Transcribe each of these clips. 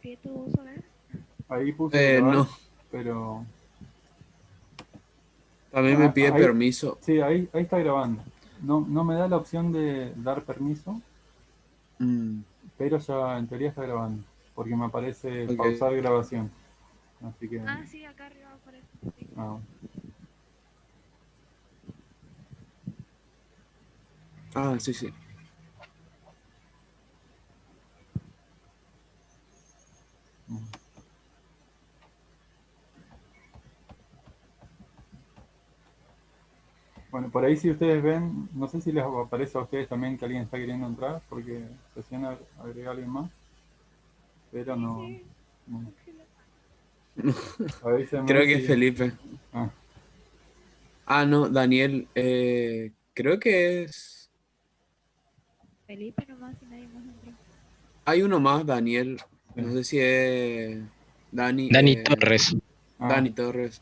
copié tu solar? Ahí puse grabar, No, pero... también me Ah, pide ahí, permiso. sí, ahí está grabando. No, no me da la opción de dar permiso, Mm, pero ya en teoría está grabando, porque me aparece ok. pausar grabación. Así que... Ah, sí, acá arriba aparece. Sí. ah, Ah, sí, sí. mm. Bueno, por ahí si ustedes ven, no sé si les aparece a ustedes también que alguien está queriendo entrar, porque recién agregué a alguien más, pero Sí, no, sí. no. Ángela. Avísenme Creo que es si... Felipe. Ah, Ah, no, Daniel. Creo que es. Felipe nomás y nadie más entró. Hay uno más, Daniel. sí. No sé si es Dani. Dani Torres. Ah, Dani Torres.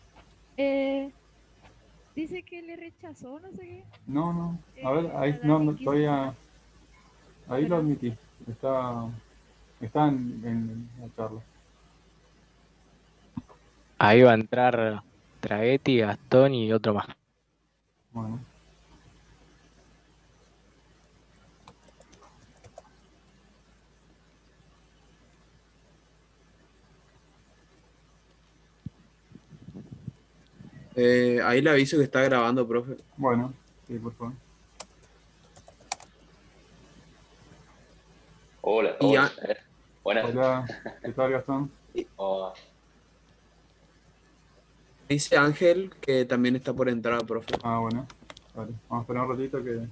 Eh, dice que le rechazó, no sé qué. no, no. A ver, ahí La no, Dani no, quiso todavía... entrar. Ahí lo ¿Será? admití. Está en la charla. Ahí va a entrar Traetti, Gastón y otro más. Bueno, Ahí le aviso que está grabando, profe. bueno, sí, por favor. Hola, Y hola. ya, Buenas. Hola, ¿qué tal, Gastón? Oh, dice Ángel que también está por entrar, profe. Ah, bueno, vale. Vamos a esperar un ratito que...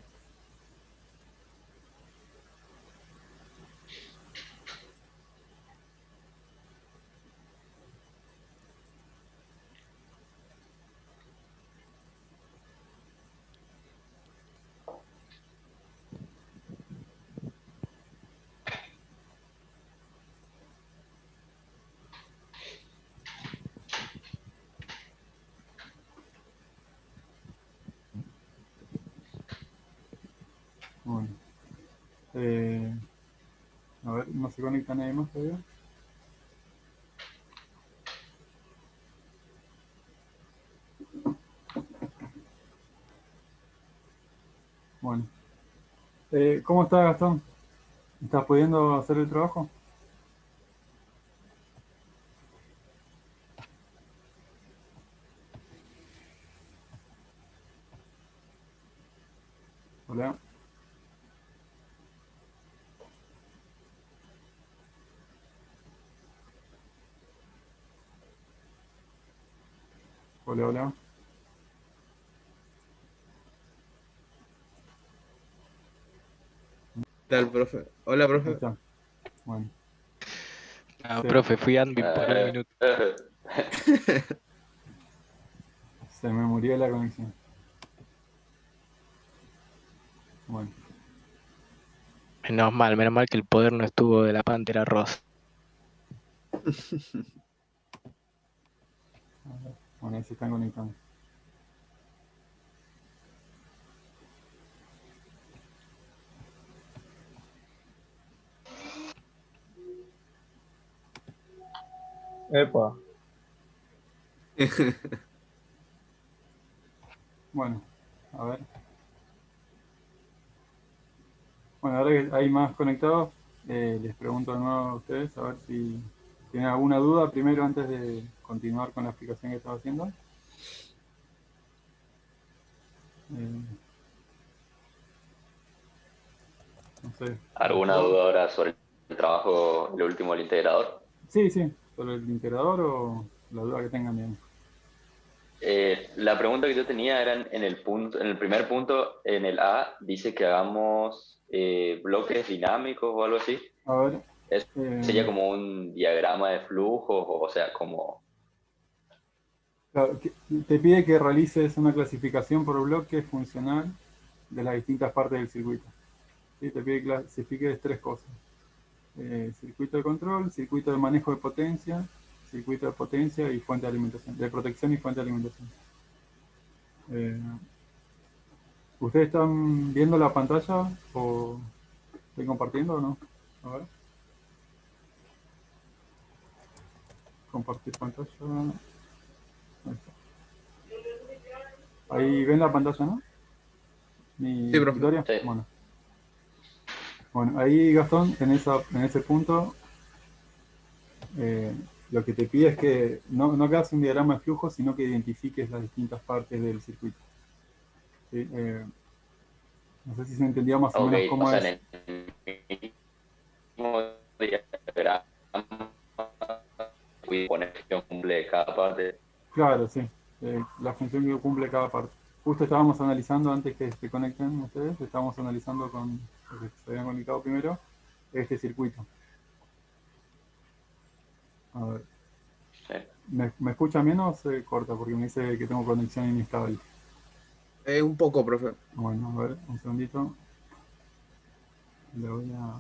Bueno. Eh, a ver, no se conecta nadie más todavía. Bueno. ¿Cómo estás, Gastón? ¿Estás pudiendo hacer el trabajo? Hola, hola, hola. ¿Qué tal, profe? Hola, Ahí profe. está. Bueno, Ah, se, profe, fui admin por un eh, minuto. eh, se me murió la conexión. Bueno, Menos mal que el poder no estuvo de la Pantera Rosa. bueno, ahí se están conectando. Epa, Bueno, a ver. Bueno, ahora que hay más conectados, les pregunto de nuevo a ustedes a ver si tienen alguna duda primero antes de continuar con la explicación que estaba haciendo. Eh, no sé. ¿Alguna duda ahora sobre el trabajo, lo último del integrador? Sí, sí, sobre el integrador o la duda que tengan bien. La pregunta que yo tenía era en el punto, en el primer punto, en el A, dice que hagamos bloques dinámicos o algo así. A ver, ¿Eso sería eh, como un diagrama de flujos o sea, como... claro, te pide que realices una clasificación por bloque funcional de las distintas partes del circuito. ¿Sí? Te pide que clasifiques tres cosas. Circuito de control, circuito de manejo de potencia, circuito de potencia y fuente de alimentación, de protección y fuente de alimentación. Eh, ¿Ustedes están viendo la pantalla o estoy compartiendo o no? A ver. compartir pantalla. Ahí está. Ahí ven la pantalla, ¿no? Mi Sí, profe. escritorio. Sí. Bueno, ahí Gastón, en ese punto, lo que te pide es que no hagas un diagrama de flujo, sino que identifiques las distintas partes del circuito. ¿Sí? No sé si se entendía más o Ok, menos o cómo sea, es. en el mismo diagrama voy a poner que cumple cada parte. Claro, sí. La función que cumple cada parte. Justo estábamos analizando, antes que se conecten ustedes, estábamos analizando con los que se habían conectado primero, este circuito. A ver, Sí. ¿me escuchan bien o se corta? Porque me dice que tengo conexión inestable. Un poco, profe. Bueno, a ver, un segundito. Le voy a...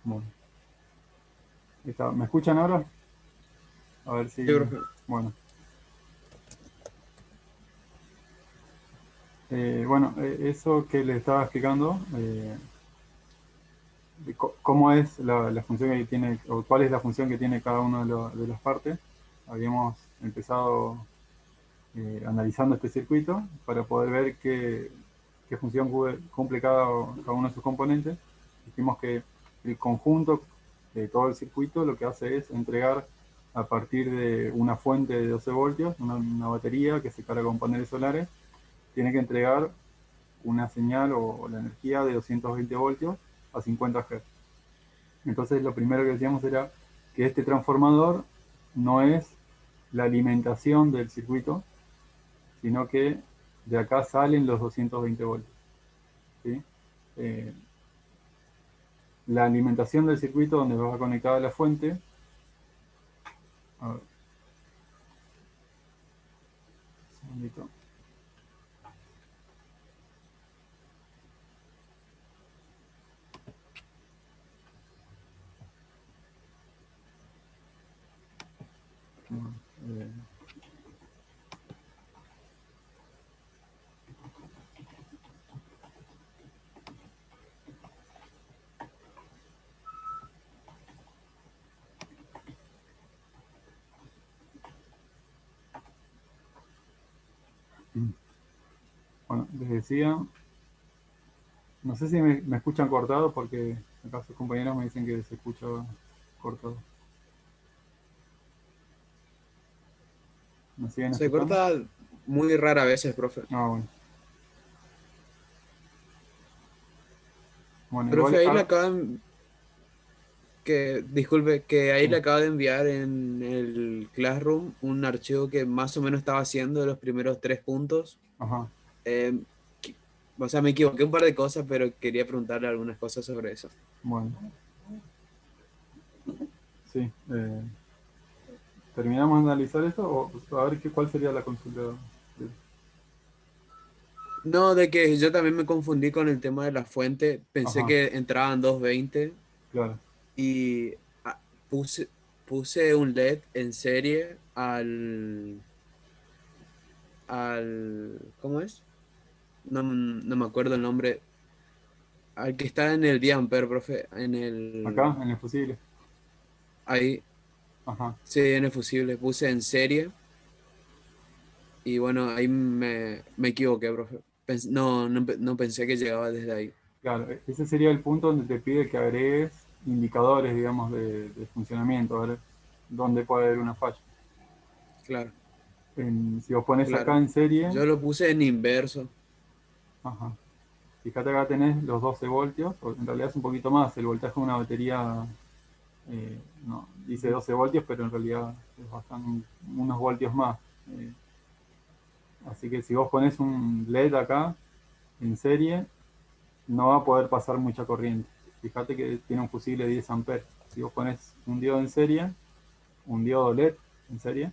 Bueno, ahí está. ¿Me escuchan ahora? A ver si... Sí, profe. Bueno. Bueno, eso que le estaba explicando, de cómo es la función que tiene, o cuál es la función que tiene cada una de las partes. Habíamos empezado analizando este circuito para poder ver qué función cumple cada uno de sus componentes. Dijimos que el conjunto de todo el circuito lo que hace es entregar a partir de una fuente de 12 voltios, una batería que se carga con paneles solares, tiene que entregar una señal o la energía de 220 voltios a 50 Hz. Entonces lo primero que decíamos era que este transformador no es la alimentación del circuito, sino que de acá salen los 220 voltios. ¿Sí? La alimentación del circuito donde va conectada a la fuente, a ver, un segundito. Eh, bueno, les decía, no sé si me escuchan cortado porque acá sus compañeros me dicen que se escucha cortado. ¿Me siguen Se escuchando? corta muy rara a veces, profe. Ah, bueno. Bueno, Profe, igual, ahí le acaban, disculpe, que ahí sí, le acaba de enviar en el Classroom un archivo que más o menos estaba haciendo de los primeros 3 puntos. ajá, Eh, qui- o sea, me equivoqué un par de cosas, pero quería preguntarle algunas cosas sobre eso. bueno, sí. ¿Terminamos de analizar esto o a ver cuál sería la consulta? No, de que yo también me confundí con el tema de la fuente. Pensé Ajá, que entraban 220 claro, y puse, puse un LED en serie ¿cómo es? No me acuerdo el nombre. Al que está en el diamper, profe, acá en el fusible, ahí, ajá, sí, en el fusible, puse en serie y bueno, ahí me equivoqué, profe. No pensé que llegaba desde ahí. claro, ese sería el punto donde te pide que agregues indicadores, digamos, de funcionamiento, a ver dónde puede haber una falla. Claro, Si vos pones acá claro. en serie, Yo lo puse en inverso. ajá, fíjate acá tenés los 12 voltios, o en realidad es un poquito más, el voltaje de una batería, no, dice 12 voltios, pero en realidad es bastante, unos voltios más. eh, Así que si vos pones un LED acá en serie, no va a poder pasar mucha corriente. Fíjate que tiene un fusible de 10 amperes. Si vos pones un diodo en serie, un diodo LED en serie,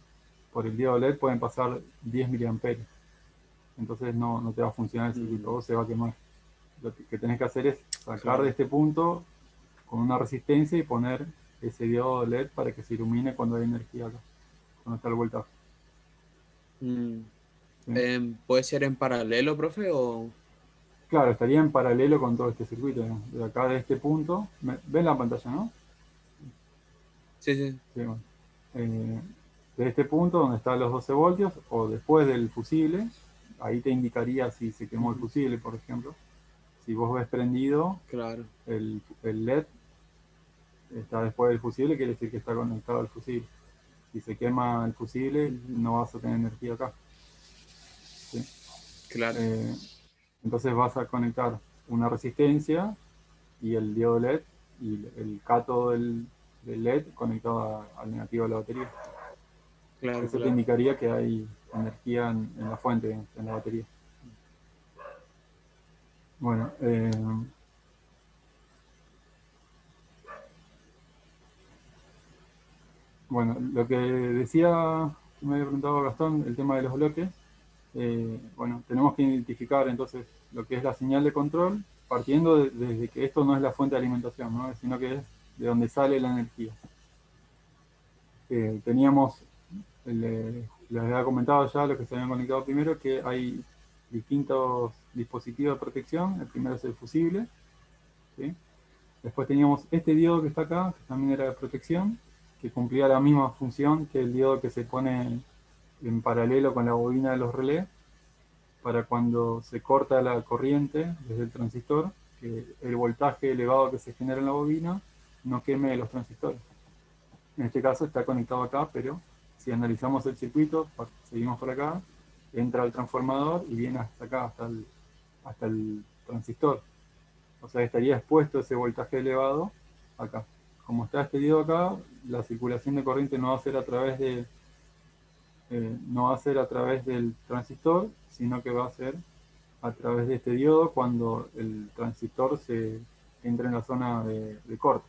por el diodo LED pueden pasar 10 miliamperes. Entonces no te va a funcionar el circuito, Mm, vos se va a quemar. lo que tenés que hacer es sacar Claro. de este punto con una resistencia y poner ese diodo LED para que se ilumine cuando hay energía acá, cuando está el voltaje. Mm. ¿Sí? ¿Puede ser en paralelo, profe? O... Claro, estaría en paralelo con todo este circuito, digamos. De acá de este punto, ¿ven la pantalla, no? Sí, sí. Sí, bueno. De este punto donde están los 12 voltios o después del fusible, ahí te indicaría si se quemó el Ujú. fusible, por ejemplo. Si vos ves prendido Claro. el LED, está después del fusible, quiere decir que está conectado al fusible. Si se quema el fusible, Ujú. no vas a tener energía acá. ¿Sí? Claro. Entonces vas a conectar una resistencia y el diodo LED y el cátodo del LED conectado al negativo de la batería. Claro, Eso te claro. indicaría que hay energía en la fuente, en la batería. Bueno, bueno, lo que decía, que me había preguntado Gastón, el tema de los bloques, bueno, tenemos que identificar entonces lo que es la señal de control, partiendo desde que esto no es la fuente de alimentación, ¿no? Sino que es de donde sale la energía. Teníamos, les había comentado ya los que se habían conectado primero, que hay distintos dispositivos de protección. El primero es el fusible, ¿sí? Después teníamos este diodo que está acá, que también era de protección, que cumplía la misma función que el diodo que se pone en paralelo con la bobina de los relés, para cuando se corta la corriente desde el transistor, que el voltaje elevado que se genera en la bobina no queme los transistores. En este caso está conectado acá, pero si analizamos el circuito, seguimos por acá, entra al transformador y viene hasta acá, hasta el transistor. O sea, estaría expuesto ese voltaje elevado acá. Como está este diodo acá, la circulación de corriente no va a ser a través no va a ser a través del transistor, sino que va a ser a través de este diodo cuando el transistor se entra en la zona de corte.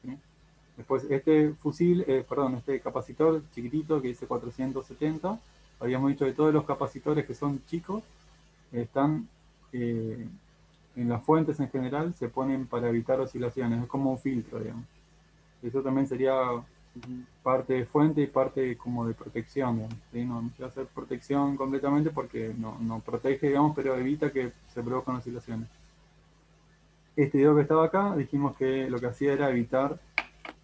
¿Sí? Después este este capacitor chiquitito que dice 470, habíamos dicho que todos los capacitores que son chicos están en las fuentes en general, se ponen para evitar oscilaciones, es como un filtro, digamos. Eso también sería Ujú. parte de fuente y parte como de protección, digamos, ¿sí? No se va a hacer protección completamente porque no protege, digamos, pero evita que se produzcan oscilaciones. Este diodo que estaba acá, dijimos que lo que hacía era evitar,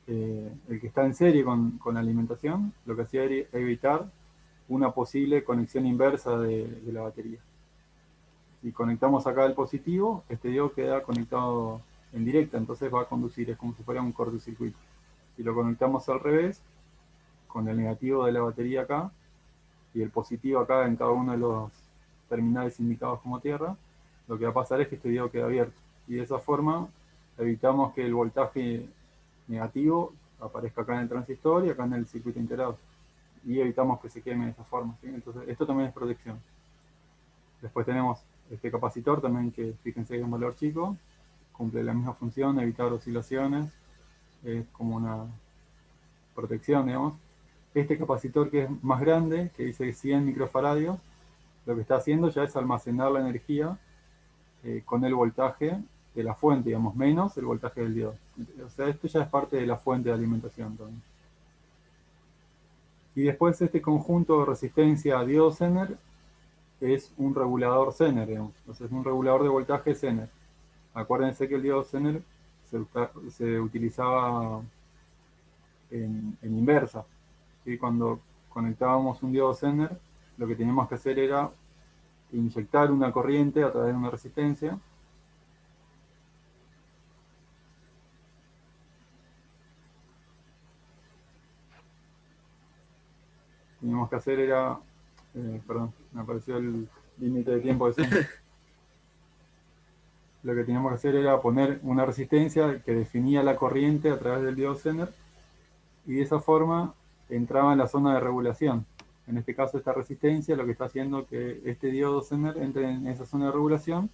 el que está en serie con la alimentación, lo que hacía era evitar una posible conexión inversa de la batería. Si conectamos acá el positivo, este diodo queda conectado en directa, entonces va a conducir, es como si fuera un cortocircuito. Si lo conectamos al revés, con el negativo de la batería acá y el positivo acá en cada uno de los terminales indicados como tierra, lo que va a pasar es que este diodo queda abierto. Y de esa forma evitamos que el voltaje negativo aparezca acá en el transistor y acá en el circuito integrado. Y evitamos que se queme de esa forma, ¿sí? Entonces, esto también es protección. Después tenemos este capacitor también, que fíjense que es un valor chico, cumple la misma función, evitar oscilaciones, es como una protección, digamos. Este capacitor que es más grande, que dice 100 microfaradios, lo que está haciendo ya es almacenar la energía con el voltaje de la fuente, digamos, menos el voltaje del diodo. O sea, esto ya es parte de la fuente de alimentación también. Y después este conjunto de resistencia a diodo Zener es un regulador Zener, digamos. Entonces es un regulador de voltaje Zener. Acuérdense que el diodo Zener se utilizaba en inversa, ¿sí? Cuando conectábamos un diodo Zener, lo que teníamos que hacer era inyectar una corriente a través de una resistencia. Teníamos que hacer era, perdón, me apareció el límite de tiempo de Zoom. Lo que teníamos que hacer era poner una resistencia que definía la corriente a través del diodo Zener y de esa forma entraba en la zona de regulación. En este caso esta resistencia lo que está haciendo que este diodo Zener entre en esa zona de regulación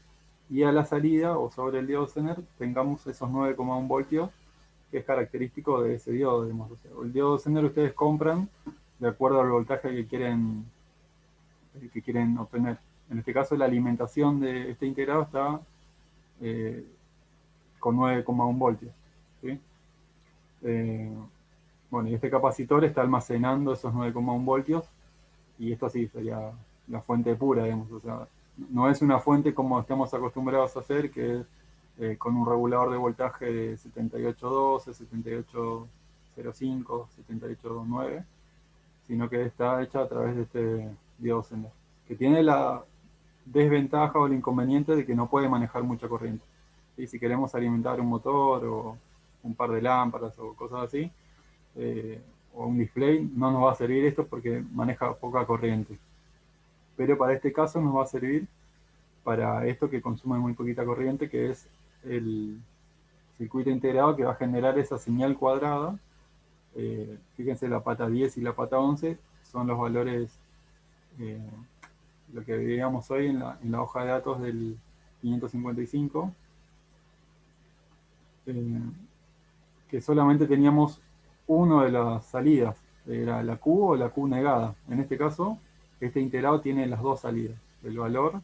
y a la salida o sobre el diodo Zener tengamos esos 9,1 voltios que es característico de ese diodo. Digamos. O sea, el diodo Zener ustedes compran de acuerdo al voltaje que quieren obtener. En este caso la alimentación de este integrado está con 9,1 voltios. ¿Sí? Bueno, y este capacitor está almacenando esos 9,1 voltios, y esto sí sería la fuente pura, digamos. O sea, no es una fuente como estamos acostumbrados a hacer, que es con un regulador de voltaje de 7812, 7805, 7829, sino que está hecha a través de este diodo Zener, que tiene la desventaja o el inconveniente de que no puede manejar mucha corriente. ¿Sí? Si queremos alimentar un motor o un par de lámparas o cosas así, o un display, no nos va a servir esto porque maneja poca corriente. Pero para este caso nos va a servir para esto que consume muy poquita corriente, que es el circuito integrado que va a generar esa señal cuadrada. Fíjense, la pata 10 y la pata 11 son los valores, lo que veíamos hoy en la hoja de datos del 555, que solamente teníamos uno de las salidas, era la Q o la Q negada. En este caso, este integrado tiene las dos salidas, el valor,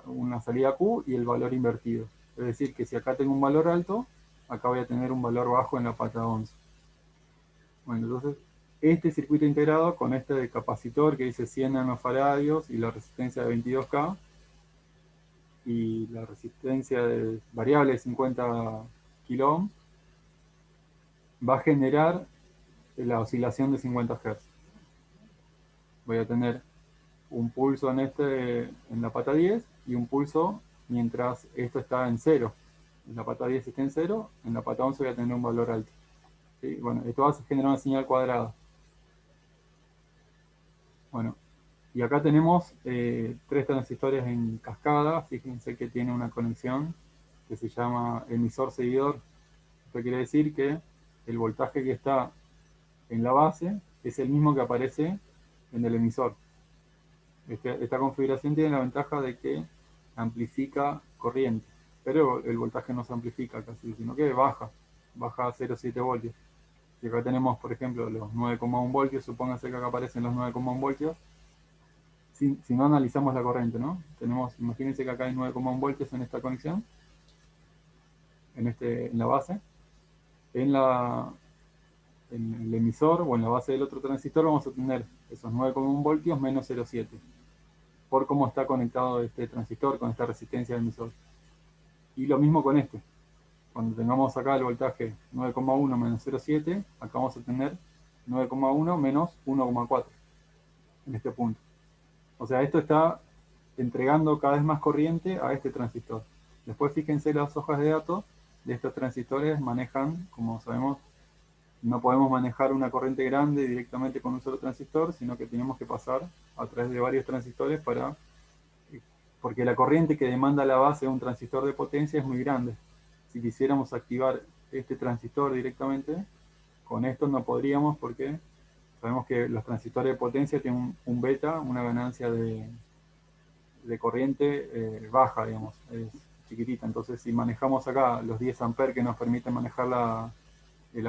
una salida Q y el valor invertido. Es decir, que si acá tengo un valor alto, acá voy a tener un valor bajo en la pata 11. Bueno, entonces, este circuito integrado con este capacitor que dice 100 nanofaradios y la resistencia de 22K, y la resistencia variable de 50 kilo ohm, va a generar la oscilación de 50 Hz. Voy a tener un pulso en la pata 10 y un pulso mientras esto está en 0. En la pata 10 está en 0, en la pata 11 voy a tener un valor alto. ¿Sí? Bueno, esto va a generar una señal cuadrada. Bueno, y acá tenemos 3 transistores en cascada. Fíjense que tiene una conexión que se llama emisor-seguidor. Esto quiere decir que el voltaje que está en la base es el mismo que aparece en el emisor. Esta configuración tiene la ventaja de que amplifica corriente, pero el voltaje no se amplifica casi, sino que baja a 0,7 voltios. Y acá tenemos, por ejemplo, los 9,1 voltios, supóngase que acá aparecen los 9,1 voltios, si no analizamos la corriente, ¿no? Imagínense que acá hay 9,1 voltios en esta conexión, en la base. En el emisor o en la base del otro transistor vamos a tener esos 9,1 voltios menos 0,7, por cómo está conectado este transistor con esta resistencia del emisor. Y lo mismo con este. Cuando tengamos acá el voltaje 9,1 menos 0,7, acá vamos a tener 9,1 menos 1,4 en este punto. O sea, esto está entregando cada vez más corriente a este transistor. Después fíjense, las hojas de datos de estos transistores manejan, como sabemos, no podemos manejar una corriente grande directamente con un solo transistor, sino que tenemos que pasar a través de varios transistores porque la corriente que demanda la base de un transistor de potencia es muy grande. Si quisiéramos activar este transistor directamente, con esto no podríamos, porque sabemos que los transistores de potencia tienen un beta, una ganancia de corriente baja, digamos, es chiquitita. Entonces, si manejamos acá los 10 amperes que nos permiten manejar la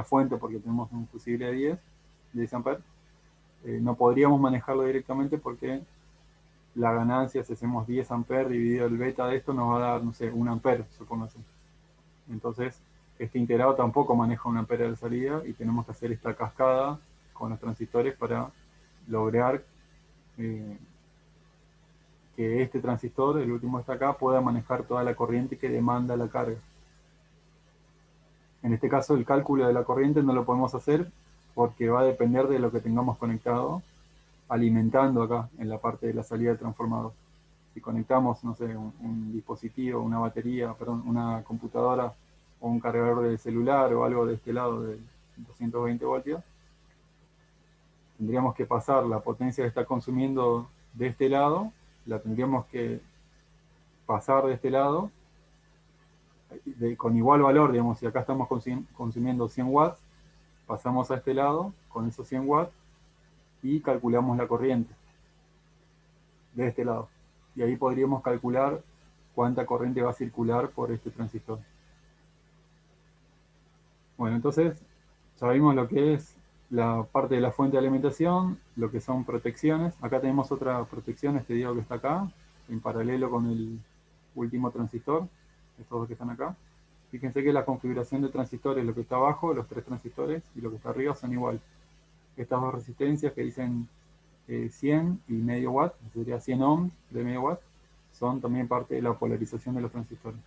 fuente, porque tenemos un fusible de 10 amperes, no podríamos manejarlo directamente porque la ganancia, si hacemos 10 amperes dividido el beta de esto, nos va a dar, no sé, 1 ampere, supóngase. Entonces, este integrado tampoco maneja 1 ampere de salida, y tenemos que hacer esta cascada con los transistores para lograr que este transistor, el último está acá, pueda manejar toda la corriente que demanda la carga. En este caso, el cálculo de la corriente no lo podemos hacer porque va a depender de lo que tengamos conectado, alimentando acá en la parte de la salida del transformador. Si conectamos, no sé, un dispositivo, una batería, perdón, una computadora o un cargador de celular o algo de este lado de 220 voltios, tendríamos que pasar la potencia que está consumiendo de este lado, la tendríamos que pasar de este lado con igual valor, digamos. Si acá estamos consumiendo 100 watts, pasamos a este lado con esos 100 watts y calculamos la corriente de este lado. Y ahí podríamos calcular cuánta corriente va a circular por este transistor. Bueno, entonces ya vimos lo que es la parte de la fuente de alimentación, lo que son protecciones. Acá tenemos otra protección, este diodo que está acá, en paralelo con último transistor, estos dos que están acá. Fíjense que la configuración de transistores, lo que está abajo, los 3 transistores, y lo que está arriba son iguales. Estas dos resistencias que dicen 100 y medio watt, sería 100 ohms de medio watt, son también parte de la polarización de los transistores.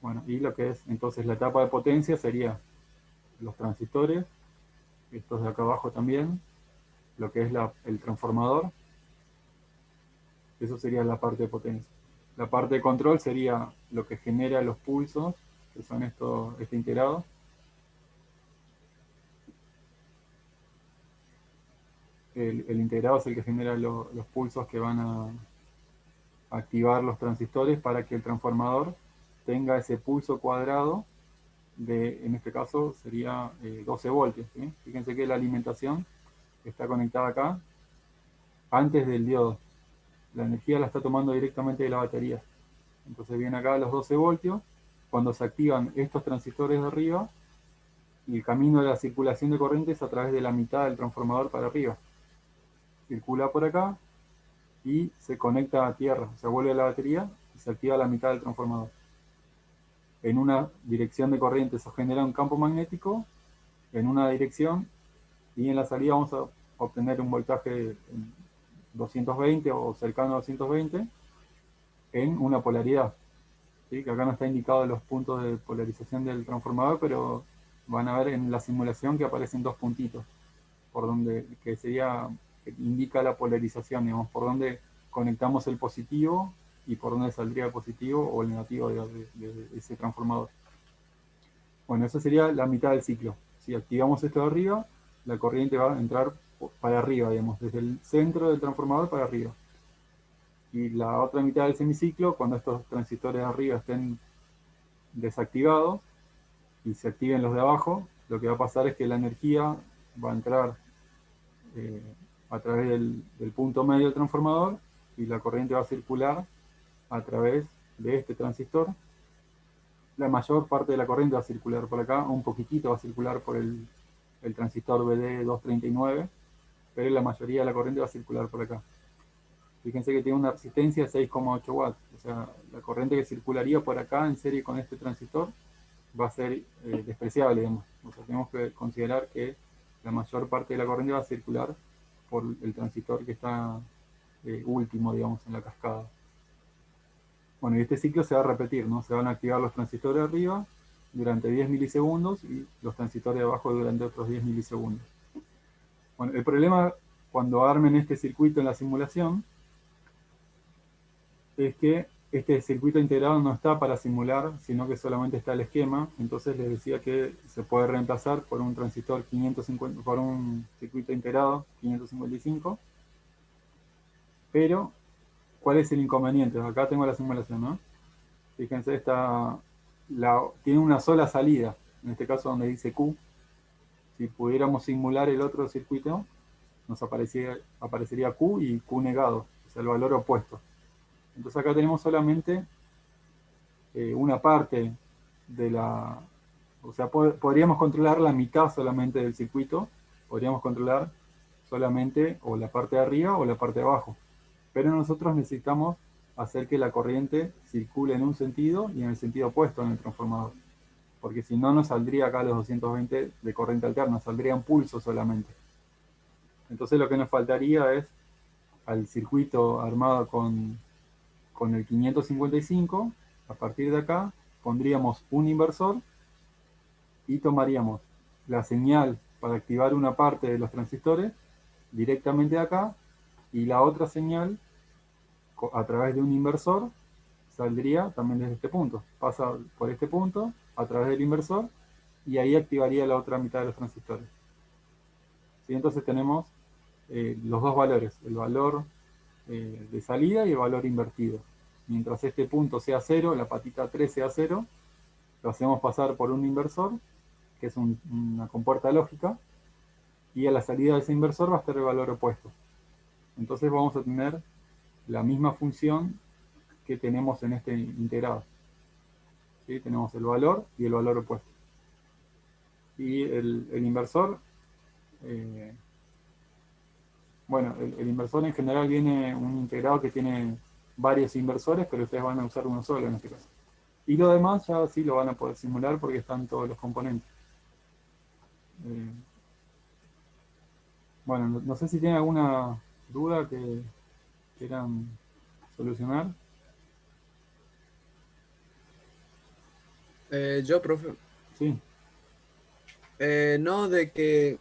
Bueno, y lo que es entonces la etapa de potencia sería los transistores, estos de acá abajo también, lo que es el transformador, eso sería la parte de potencia. La parte de control sería lo que genera los pulsos, que son este integrado. El integrado es el que genera los pulsos que van a activar los transistores para que el transformador tenga ese pulso cuadrado en este caso sería 12 voltios. ¿Sí? Fíjense que la alimentación está conectada acá antes del diodo. La energía la está tomando directamente de la batería. Entonces viene acá a los 12 voltios. Cuando se activan estos transistores de arriba, y el camino de la circulación de corriente es a través de la mitad del transformador para arriba. Circula por acá y se conecta a tierra. Se vuelve a la batería y se activa la mitad del transformador. En una dirección de corriente se genera un campo magnético, en una dirección, y en la salida vamos a obtener un voltaje 220 o cercano a 220 en una polaridad. ¿Sí? Que acá no está indicado los puntos de polarización del transformador, pero van a ver en la simulación que aparecen dos puntitos, por donde, que indica la polarización, digamos, por donde conectamos el positivo y por donde saldría el positivo o el negativo de ese transformador. Bueno, esa sería la mitad del ciclo. Si activamos esto de arriba, la corriente va a entrar para arriba, digamos, desde el centro del transformador para arriba. Y la otra mitad del semiciclo, cuando estos transistores de arriba estén desactivados y se activen los de abajo, lo que va a pasar es que la energía va a entrar a través del punto medio del transformador y la corriente va a circular a través de este transistor. La mayor parte de la corriente va a circular por acá, un poquitito va a circular por el transistor BD239, pero la mayoría de la corriente va a circular por acá. Fíjense que tiene una resistencia de 6,8 watts, o sea, la corriente que circularía por acá en serie con este transistor va a ser despreciable, digamos. O sea, tenemos que considerar que la mayor parte de la corriente va a circular por el transistor que está último, digamos, en la cascada. Bueno, y este ciclo se va a repetir, ¿no? Se van a activar los transistores de arriba durante 10 milisegundos y los transistores de abajo durante otros 10 milisegundos. Bueno, el problema cuando armen este circuito en la simulación es que este circuito integrado no está para simular, sino que solamente está el esquema. Entonces les decía que se puede reemplazar por un transistor 550, por un circuito integrado 555. Pero, ¿cuál es el inconveniente? Acá tengo la simulación, ¿no? Fíjense, tiene una sola salida, en este caso donde dice Q. Si pudiéramos simular el otro circuito, nos aparecería Q y Q negado, o sea, el valor opuesto. Entonces acá tenemos solamente una parte de la... O sea, podríamos controlar la mitad solamente del circuito, podríamos controlar solamente o la parte de arriba o la parte de abajo. Pero nosotros necesitamos hacer que la corriente circule en un sentido y en el sentido opuesto en el transformador. Porque si no, nos saldría acá los 220 de corriente alterna, saldrían pulsos solamente. Entonces lo que nos faltaría es al circuito armado con el 555, a partir de acá pondríamos un inversor y tomaríamos la señal para activar una parte de los transistores directamente de acá y la otra señal a través de un inversor saldría también desde este punto. Pasa por este punto a través del inversor y ahí activaría la otra mitad de los transistores. ¿Sí? Entonces tenemos los dos valores, el valor de salida y el valor invertido. Mientras este punto sea 0, la patita 3 sea 0, lo hacemos pasar por un inversor, que es una compuerta lógica, y a la salida de ese inversor va a estar el valor opuesto. Entonces vamos a tener la misma función que tenemos en este integrado. ¿Sí? Tenemos el valor y el valor opuesto. Y el inversor, bueno, el inversor en general viene un integrado que tiene varios inversores, pero ustedes van a usar uno solo en este caso. Y lo demás ya sí lo van a poder simular porque están todos los componentes. Bueno, no sé si tienen alguna duda que quieran solucionar. Yo, profe. Sí. No, de que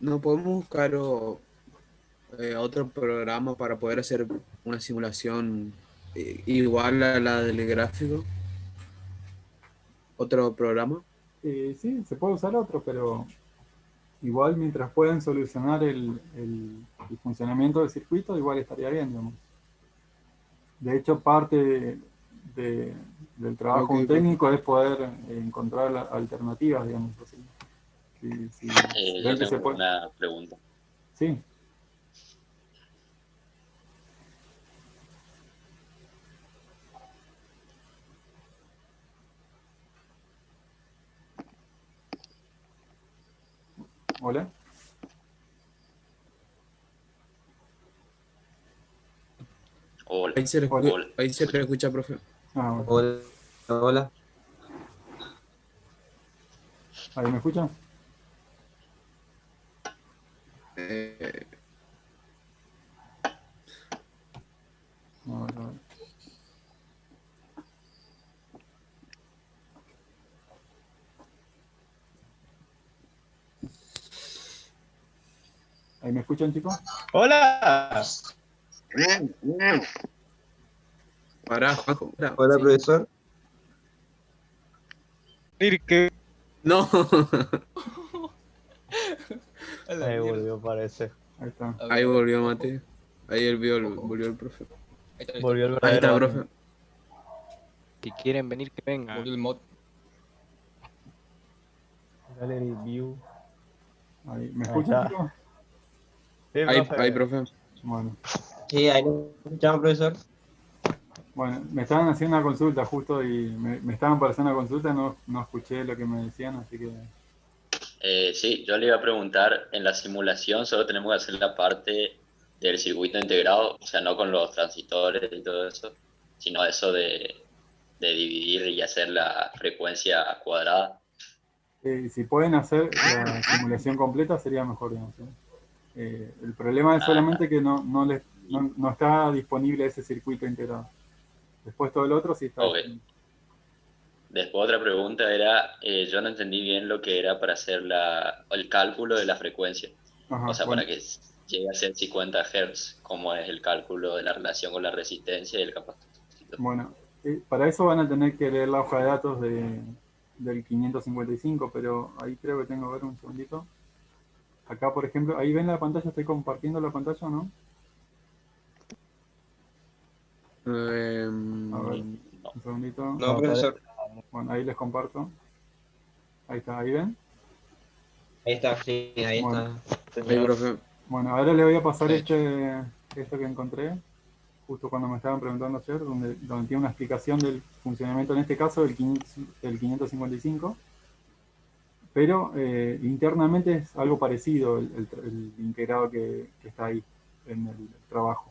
no podemos buscar otro programa para poder hacer una simulación igual a la del gráfico. Otro programa. Sí, se puede usar otro, pero igual mientras puedan solucionar el funcionamiento del circuito, igual estaría bien, digamos. De hecho, parte del trabajo Ok, de un profe. técnico es poder encontrar alternativas, digamos. Así. Si Yo ven que se tengo puede. una pregunta. Sí. Hola. Hola, Hola. Ahí se le escucha, profe. Ah, bueno. Hola, hola. ¿Ahí me escuchan? Eh, A ver, a ver. ¿Ahí me escuchan, chicos? Hola. Pará, Juanjo. Pará, Hola, sí. profesor. No. Ahí volvió, parece. Ahí está. Ahí volvió Mate. Ahí volvió el profe. Volvió el Ahí está, verdadero admin. profe. Si quieren venir, que vengan. Gallery view. Ahí. ¿Me Ahí escuchan, está. chicos? Sí, Ahí, profe. profe. Bueno. Sí, ahí lo escuchamos, profesor. Bueno, me estaban haciendo una consulta justo y me estaban para hacer una consulta, no escuché lo que me decían, así que... Sí, yo le iba a preguntar, en la simulación solo tenemos que hacer la parte del circuito integrado, o sea, no con los transistores y todo eso, sino eso de dividir y hacer la frecuencia cuadrada. Si pueden hacer la simulación completa sería mejor, digamos, ¿sí? El problema es Ah, solamente está. que Y- no está disponible ese circuito integrado. Después todo el otro sí está ok. disponible. Después otra pregunta era, yo no entendí bien lo que era para hacer el cálculo de la frecuencia. O Ajá, sea, bueno, para que llegue a ser 50 Hz, como es el cálculo de la relación con la resistencia y el capacitor. bueno, para eso van a tener que leer la hoja de datos del 555, pero ahí creo que tengo, a ver un segundito. Acá, por ejemplo, ahí ven la pantalla, estoy compartiendo la pantalla, ¿no? A ver, Em, No. un segundito. No, profesor. Bueno, ahí les comparto. Ahí está, ahí ven. Ahí está, sí, ahí Bueno, está. ahí, Señor. profe. bueno, ahora le voy a pasar esto que encontré, justo cuando me estaban preguntando ayer, donde tiene una explicación del funcionamiento, en este caso, del 555, pero internamente es algo parecido el integrado que está ahí en el trabajo.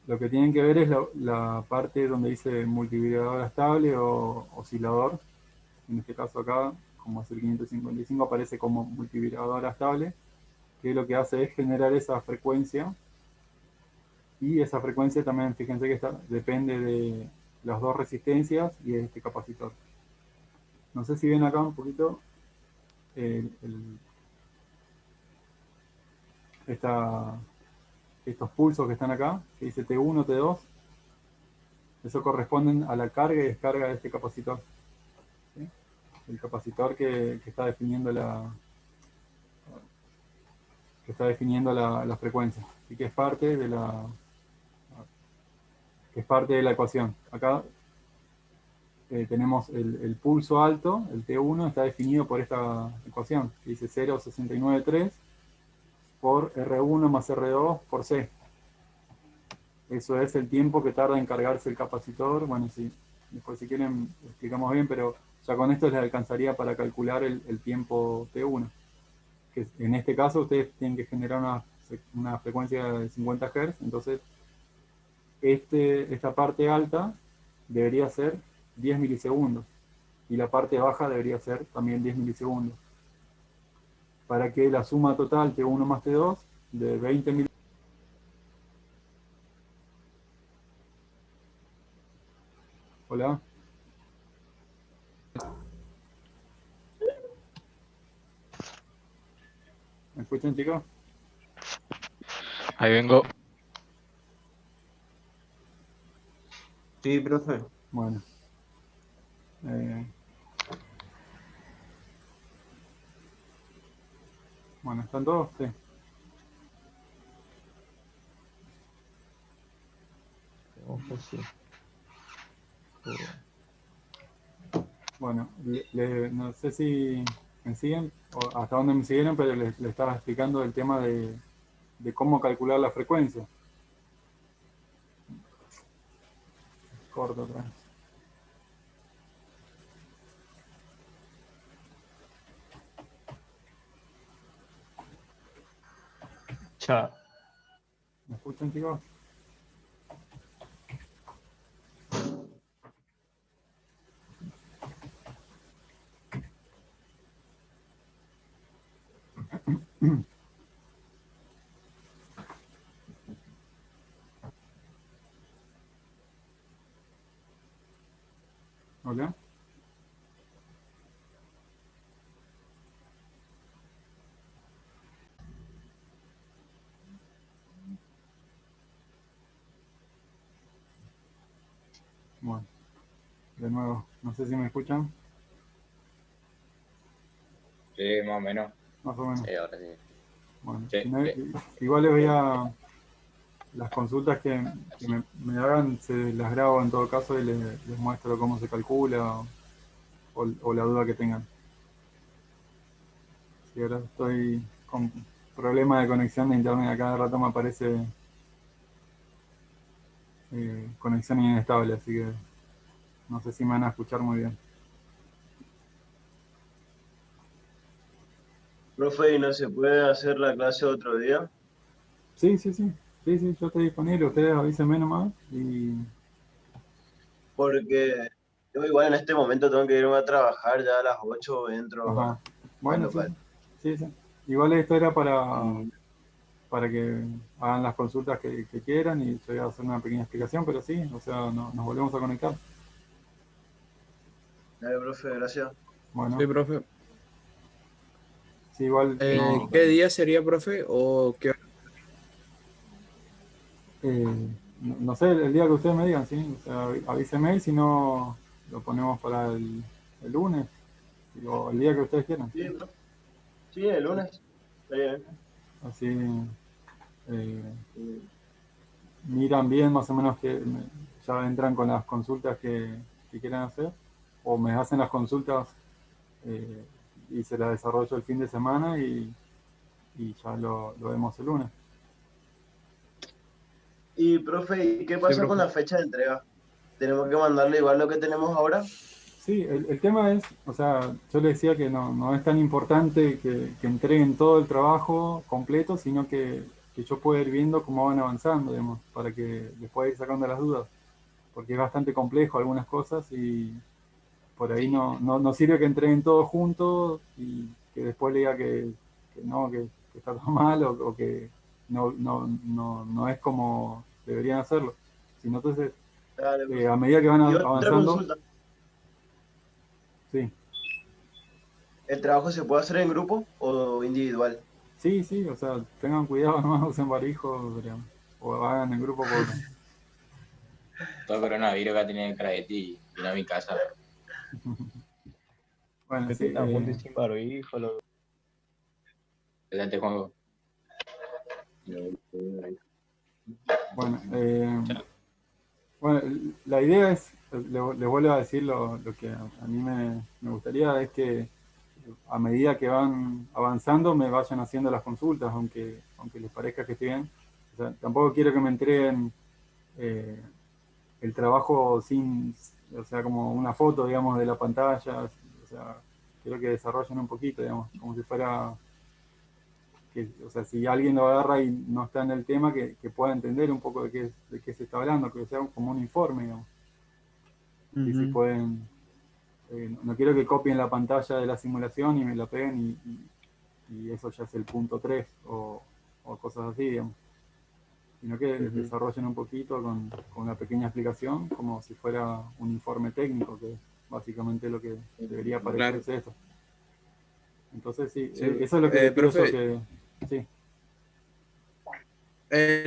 Lo que tienen que ver es la parte donde dice multivibrador estable o oscilador. En este caso acá, como es el 555, aparece como multivibrador estable, que lo que hace es generar esa frecuencia. Y esa frecuencia también, fíjense que depende de las dos resistencias y de este capacitor. No sé si ven acá un poquito el- el- esta- estos pulsos que están acá, que dice T1, T2. Eso corresponden a la carga y descarga de este capacitor, ¿sí? El capacitor que está definiendo la frecuencia. Así que es parte de la ecuación. Acá tenemos el pulso alto, el T1, está definido por esta ecuación, que dice 0,693 por R1 más R2 por C. Eso es el tiempo que tarda en cargarse el capacitor. Bueno, sí, después si quieren explicamos bien, pero ya con esto les alcanzaría para calcular el tiempo T1. Que en este caso ustedes tienen que generar una frecuencia de 50 Hz, entonces esta parte alta debería ser 10 milisegundos y la parte baja debería ser también 10 milisegundos. Para que la suma total T1 más T2 de 20 milisegundos. Hola. ¿Me escuchan, chicos? Ahí vengo. Sí, profe. Bueno. Bueno, ¿están todos? Sí. Bueno, no sé si me siguen o hasta dónde me siguieron, pero les estaba explicando el tema de cómo calcular la frecuencia. Corto otra vez. Chao. ¿Me escuchan, chicos? Hola. Bueno, de nuevo, no sé si me escuchan, Sí, más o menos. más o menos. Sí, ahora sí. Bueno, Sí, si no, sí. igual les voy a... Las consultas que me hagan, se las grabo en todo caso y les muestro cómo se calcula o la duda que tengan. Si ahora estoy con problema de conexión de internet, a cada rato me aparece conexión inestable, así que no sé si me van a escuchar muy bien. Profe, ¿y no se puede hacer la clase otro día? Sí, sí, sí, sí, sí, yo estoy disponible, ustedes avísenme nomás y... Porque yo igual en este momento tengo que irme a trabajar ya a las 8 entro Ajá. al Bueno, sí, local. sí, sí. Igual esto era Y para que hagan las consultas que quieran y yo voy a hacer una pequeña explicación, pero sí, o sea, nos volvemos a conectar. dale, profe, gracias. Bueno, Sí, profe. sí, igual no, ¿Qué día sería, profe? ¿O qué hora? no sé, el día que ustedes me digan, sí, o sea, avísenme y si no, lo ponemos para el lunes, o el día que ustedes quieran, Sí, sí. profe. Sí, el lunes. Está bien. Así eh, Sí. miran bien más o menos que ya entran con las consultas que quieran hacer, o me hacen las consultas eh, y se las desarrollo el fin de semana y ya lo vemos el lunes. Y, profe, ¿y qué Sí, pasa con profe. la fecha de entrega? ¿Tenemos que mandarle igual lo que tenemos ahora? Sí, el tema es, o sea, yo le decía que no es tan importante que entreguen todo el trabajo completo, sino que yo pueda ir viendo cómo van avanzando, digamos, para que les pueda ir sacando las dudas, porque es bastante complejo algunas cosas y por ahí no sirve que entreguen todo juntos y que después le diga que no, que está todo mal o que no es como deberían hacerlo. Sino entonces, Dale, profe. a medida que van Y otra avanzando, consulta. sí. ¿El trabajo se puede hacer en grupo o individual? Sí, sí, o sea, tengan cuidado, no usen barbijo, pero- o hagan el grupo por... Todo coronavirus que tiene Craeti y vino a mi casa. Bueno, sí, Vete tan juntos y sin barbijo, lo... El antejuego. bueno, bueno, la idea es, le vuelvo a decir lo que a mí me gustaría es que a medida que van avanzando me vayan haciendo las consultas, aunque les parezca que esté bien. O sea, tampoco quiero que me entreguen eh, el trabajo sin, o sea, como una foto, digamos, de la pantalla. O sea, quiero que desarrollen un poquito, digamos, como si fuera o sea, si alguien lo agarra y no está en el tema, que pueda entender un poco de qué se está hablando, que sea como un informe, digamos. Y si pueden, no quiero que copien la pantalla de la simulación y me la peguen y eso ya es el punto 3 o cosas así, digamos. Sino que desarrollen un poquito con una pequeña explicación, como si fuera un informe técnico, que es básicamente lo que debería parecerse esto. Entonces sí, Sí, eso es lo que pienso profe, que... Sí.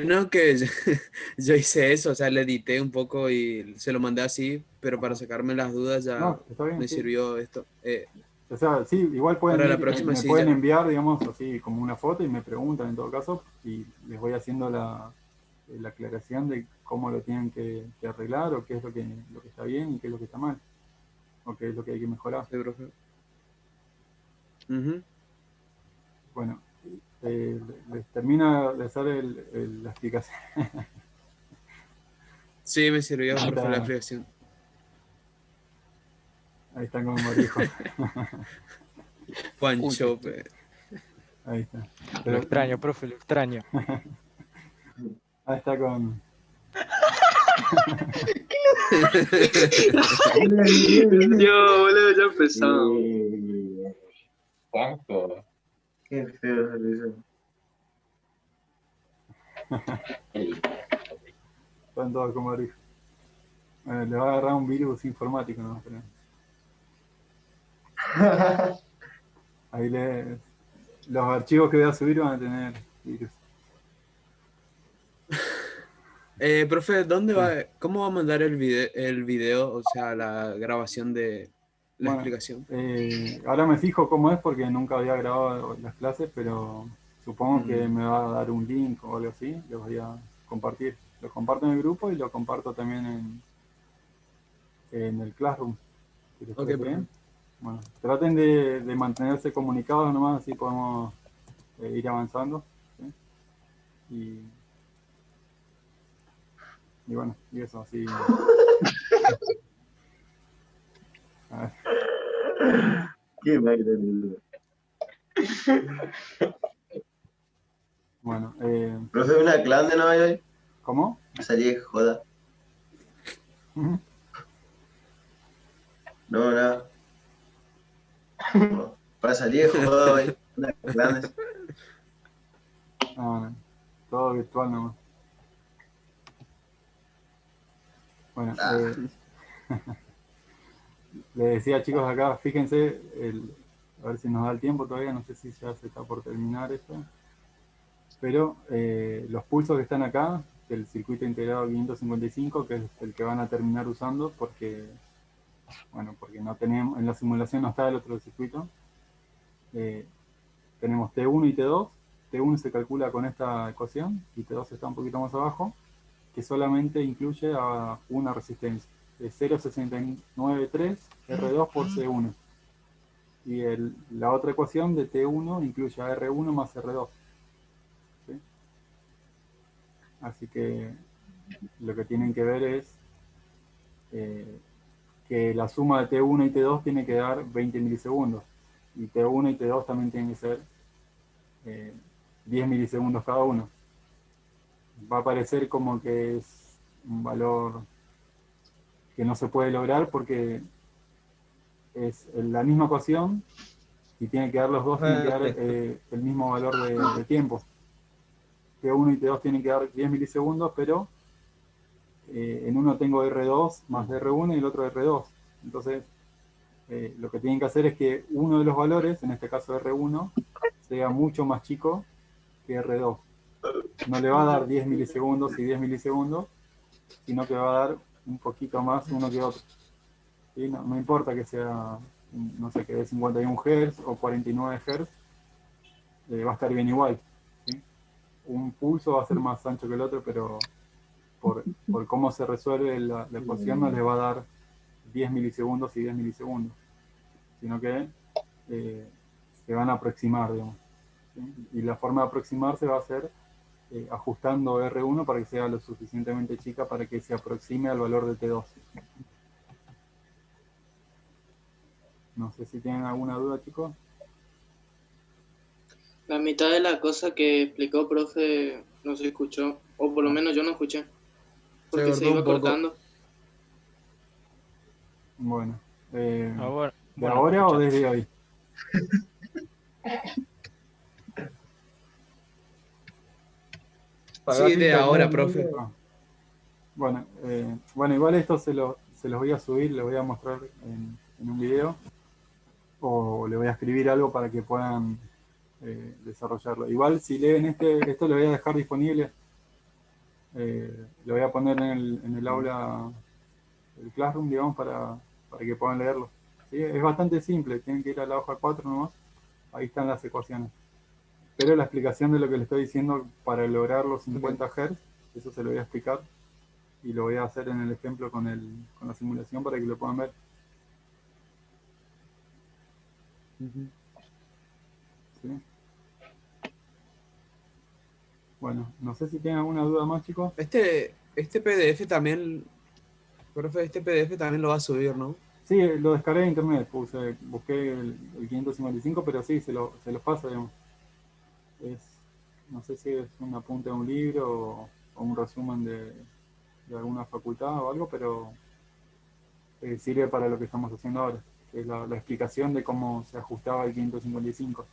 No, que yo hice eso, o sea, le edité un poco y se lo mandé así, pero para sacarme las dudas ya No, está bien, me sí. sirvió esto. O sea, sí, igual pueden Para la ir, próxima me sí pueden ya. enviar, digamos, así como una foto y me preguntan en todo caso, y les voy haciendo la aclaración de cómo lo tienen que arreglar, o qué es lo que está bien y qué es lo que está mal, o qué es lo que hay que mejorar. Sí, profe. Ujú. Bueno, les termino de hacer la explicación. Sí, me sirvió, Ahí profe, la está, explicación. ahí están con Marijo. Pancho, Ahí está. Lo Pero, extraño, profe, lo extraño. ahí está con... Yo, boludo, ya empezamos. Juanjo. Qué feo se lo hizo. Están todos con Marijo. Bueno, le va a agarrar un virus informático, ¿no? Pero ahí los archivos que voy a subir van a tener virus. Profe, ¿dónde Sí. va? ¿Cómo va a mandar el video, o sea, la grabación de la Bueno, explicación? ahora me fijo cómo es porque nunca había grabado las clases, pero supongo que me va a dar un link o algo así, lo voy a compartir. Lo comparto en el grupo y lo comparto también en el Classroom. Si les Ok, parece profe. bien. Bueno, traten de mantenerse comunicados nomás, así podemos ir avanzando. ¿Sí? Y bueno, y eso, así. A ver, Qué máquina, boludo. bueno, Profe, una clan de Nueva York. ¿cómo? Salí de joda. No, nada. No. Para salir de joda hoy. Una clan de... No, no, todo virtual nomás. Bueno, Ah, les decía, chicos, acá, fíjense, a ver si nos da el tiempo todavía, no sé si ya se está por terminar esto, pero los pulsos que están acá, del circuito integrado 555, que es el que van a terminar usando, porque, bueno, porque no tenemos, en la simulación no está el otro circuito. Tenemos T1 y T2. T1 se calcula con esta ecuación y T2 está un poquito más abajo, que solamente incluye a una resistencia, de 0,693 R2 por C1. Y la otra ecuación de T1 incluye a R1 más R2. ¿Sí? Así que lo que tienen que ver es que la suma de T1 y T2 tiene que dar 20 milisegundos. Y T1 y T2 también tienen que ser 10 milisegundos cada uno. Va a parecer como que es un valor que no se puede lograr porque es la misma ecuación y tiene que dar los dos, tienen que dar el mismo valor de tiempo. T1 y T2 tienen que dar 10 milisegundos, pero en uno tengo R2 más R1 y el otro R2. Entonces, lo que tienen que hacer es que uno de los valores, en este caso R1, sea mucho más chico que R2. No le va a dar 10 milisegundos y 10 milisegundos, sino que va a dar un poquito más uno que otro. ¿Sí? No importa que sea, no sé, que de 51 Hz o 49 Hz, va a estar bien igual. ¿Sí? Un pulso va a ser más ancho que el otro, pero por cómo se resuelve la ecuación no les va a dar 10 milisegundos y 10 milisegundos, sino que se van a aproximar, digamos. ¿Sí? Y la forma de aproximarse va a ser ajustando R1 para que sea lo suficientemente chica para que se aproxime al valor de T2. No sé si tienen alguna duda, chicos. La mitad de la cosa que explicó, profe, no se escuchó, o por lo menos yo no escuché, porque se cortó iba un poco. cortando. Bueno, Ahora, ¿de bueno, ahora o escucha. desde hoy? Sí, de ahora, profe. Ah, bueno, bueno, igual esto se los voy a subir, les voy a mostrar en un video, o le voy a escribir algo para que puedan desarrollarlo. Igual si leen esto lo voy a dejar disponible, lo voy a poner en el aula, el Classroom, digamos, para que puedan leerlo. ¿Sí? Es bastante simple, tienen que ir a la hoja 4 nomás, ahí están las ecuaciones. Pero la explicación de lo que les estoy diciendo para lograr los 50 Hz, eso se lo voy a explicar y lo voy a hacer en el ejemplo con la simulación para que lo puedan ver. ¿Sí? Bueno, no sé si tienen alguna duda más, chicos. Este PDF también, profe, este PDF también lo va a subir, ¿no? Sí, lo descargué de internet, busqué el 555, pero sí, se los paso, digamos. No sé si es un apunte a un libro o un resumen de alguna facultad o algo, pero sirve para lo que estamos haciendo ahora, que es la explicación de cómo se ajustaba el 555.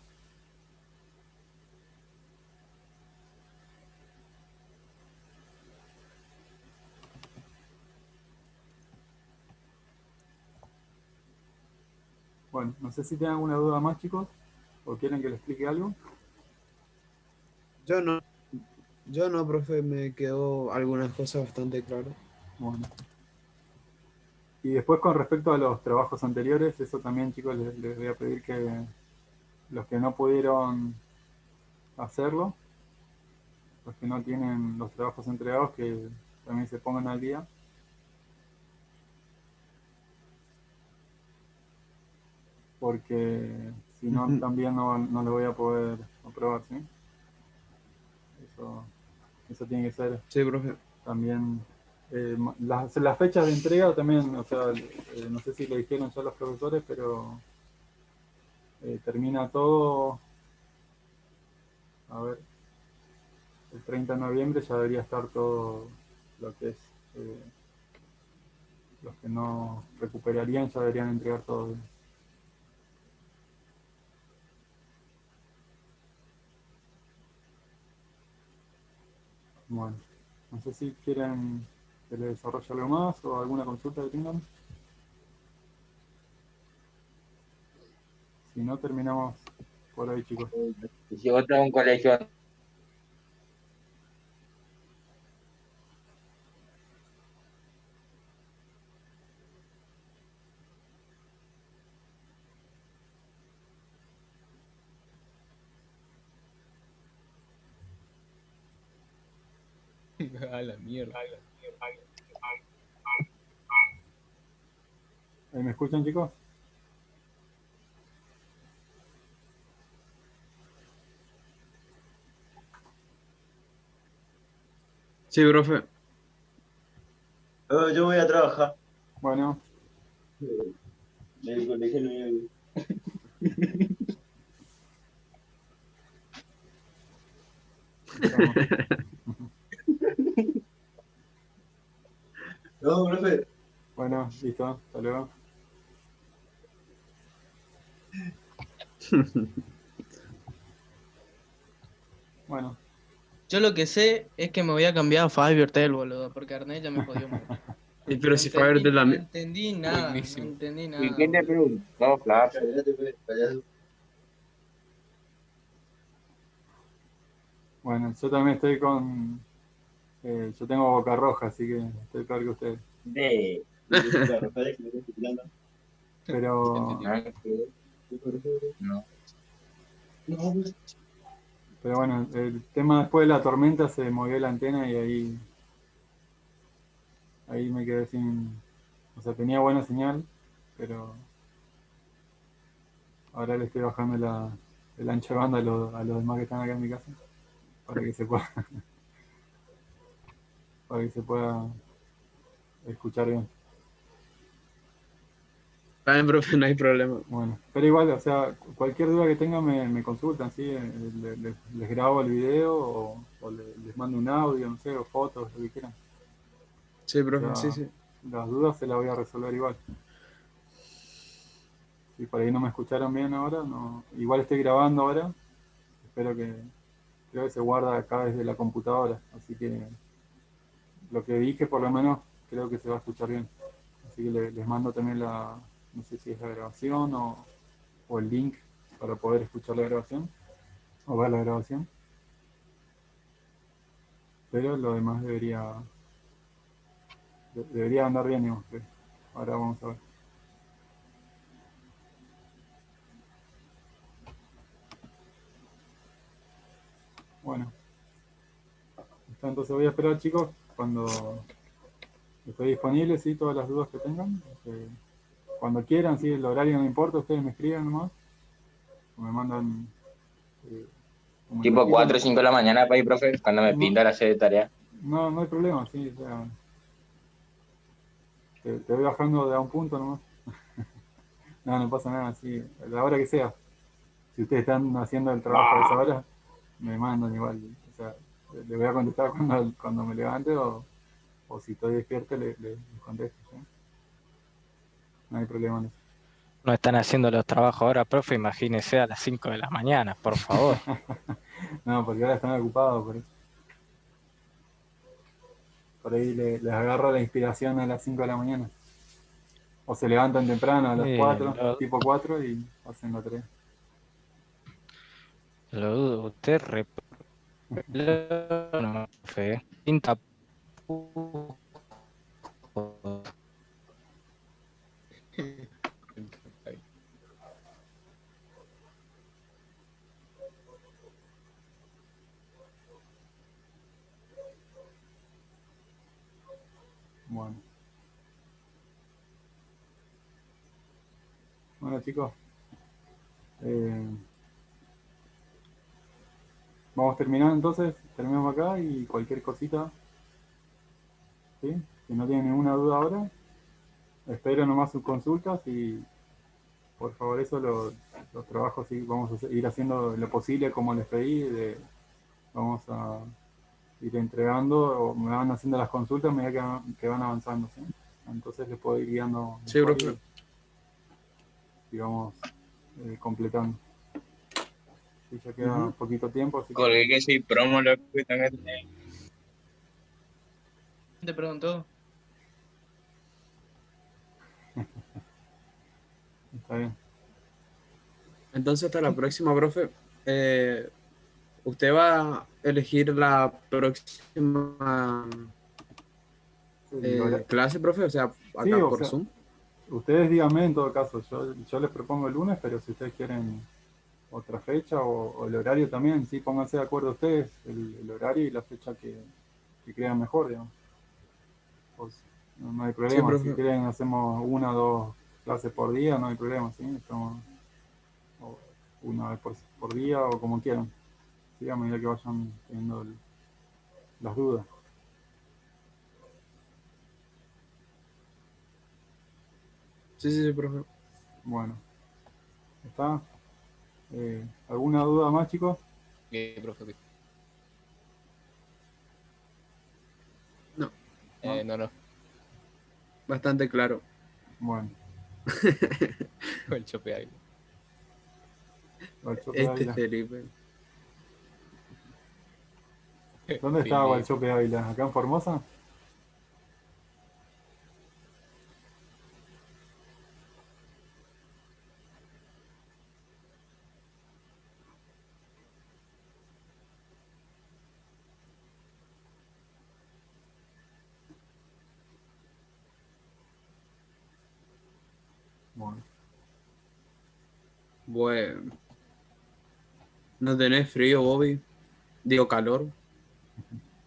Bueno, no sé si tienen alguna duda más, chicos, o quieren que les explique algo. Yo no, profe, me quedó algunas cosas bastante claras. Bueno. Y después con respecto a los trabajos anteriores, eso también, chicos, les voy a pedir que los que no pudieron hacerlo, los que no tienen los trabajos entregados, que también se pongan al día. Porque si no, también no lo voy a poder aprobar, ¿sí? Eso tiene que ser Sí, profe. también. Las fechas de entrega también, o sea, no sé si lo dijeron ya los profesores, pero termina todo, a ver, el 30 de noviembre ya debería estar todo lo que es, los que no recuperarían ya deberían entregar todo. Bueno, no sé si quieren que les desarrolle algo más o alguna consulta que tengan. Si no, terminamos por hoy, chicos. Y si vos tenés un colegio, A la mierda. ¿Me escuchan, chicos? Sí, profe. Yo voy a trabajar. Bueno, En el colegio no hay- estamos. No, profe. Bueno, listo, hasta luego. Bueno, Yo lo que sé es que me voy a cambiar a Fivertel, boludo, porque Arnet ya me jodió mucho. Pero si Faber de la... No entendí nada, Buenísimo. no entendí ¿y nada, quién te boludo. preguntó, Flash? Cállate, pues, payaso. bueno, yo también estoy con... yo tengo boca roja, así que estoy peor que ustedes. De... Claro, Rafael, que me estoy tirando. Pero, No, no. No, pues. pero bueno, el tema después de la tormenta se movió la antena y ahí me quedé sin... O sea, tenía buena señal, pero ahora le estoy bajando el ancho de banda a los demás que están acá en mi casa para que se pueda, para que se pueda escuchar bien. bien, profe, no hay problema. Bueno, pero igual, o sea, cualquier duda que tengan me consultan, ¿sí? Les grabo el video o les mando un audio, no sé, o fotos, lo que quieran. Sí, profe, Ya, sí, sí. las dudas se las voy a resolver igual. Si por ahí no me escucharon bien ahora, no. Igual estoy grabando ahora. Espero que, creo que se guarda acá desde la computadora. Así que lo que dije por lo menos creo que se va a escuchar bien. Así que les mando también no sé si es la grabación o el link para poder escuchar la grabación o ver la grabación. Pero lo demás debería andar bien, digamos. Ahora vamos a ver. Bueno, entonces voy a esperar, chicos, cuando estoy disponible, sí, todas las dudas que tengan. Cuando quieran, sí, el horario no importa, ustedes me escriben nomás, o me mandan un Tipo mensajito. 4 o 5 de la mañana para ir, profe, cuando me No, pinta la hacer de tarea. no hay problema, sí, o sea, te voy bajando de a un punto nomás. No pasa nada, sí, a la hora que sea. Si ustedes están haciendo el trabajo a esa hora, me mandan igual. O sea, le voy a contestar cuando me levante o si estoy despierto les contesto. ¿Sí? No hay problema en eso. No están haciendo los trabajos ahora, profe, imagínese a las 5 de la mañana, por favor. No, porque ahora están ocupados por eso. Por ahí les agarra la inspiración a las 5 de la mañana. O se levantan temprano a las 4, Lo, tipo 4 y hacen la tarea. lo dudo, usted no, profe. Pinta Bueno. Bueno, chicos. Vamos terminando entonces. Terminamos acá y cualquier cosita. ¿Sí? Si no tienen ninguna duda ahora, espero nomás sus consultas y por favor eso los trabajos sí vamos a ir haciendo lo posible como les pedí. Vamos a ir entregando o me van haciendo las consultas a medida que van avanzando. ¿Sí? Entonces les puedo ir guiando Sí, mejor profe. y vamos completando. Sí, ya queda poquito tiempo, así que Colgué que soy promo, loco, y tengo que tener. Te preguntó. está bien. Entonces, hasta la próxima, profe. Usted va a elegir la próxima clase, profe, o sea, Sí, acá o por sea, Zoom. ustedes díganme en todo caso, yo les propongo el lunes, pero si ustedes quieren otra fecha o el horario también, sí, pónganse de acuerdo ustedes, el horario y la fecha que crean mejor, digamos. Pues, no hay Sí, problema, si profe. quieren hacemos una o dos clases por día, no hay problema, ¿sí? O una vez por día o como quieran, ¿sí? A medida que vayan teniendo las dudas. Sí, sí, sí, profe. Bueno, ¿está? ¿Alguna duda más, chicos? Profe. No, ¿No? No. bastante claro. Bueno, El chope ahí. Gualchope Este Ávila. Felipe. ¿Dónde está Gualchope Ávila? ¿Acá en Formosa? Bueno, Bueno, ¿no tenés frío, Bobby? Digo, calor.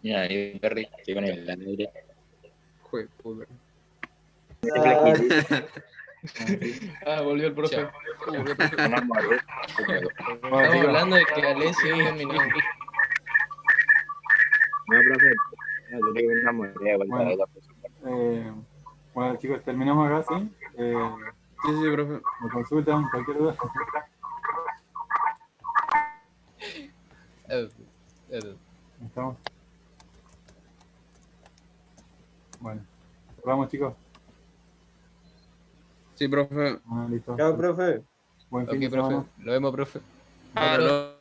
Mira, yo perri, estoy con el aire. Jue puta. Volvió el profe. Una madre. Estamos hablando de que Alessio es Eminem. No, profe. No, yo le una moneda de vuelta bueno, a ella. bueno, chicos, terminamos acá, ¿sí? sí, profe. Me consultan, cualquier duda. ¿Estamos? Bueno, cerramos, chicos. Sí, profe. Ah, listo. Chao, profe. Buen fin Ok, de profe. semana. Lo vemos, profe. Hasta luego.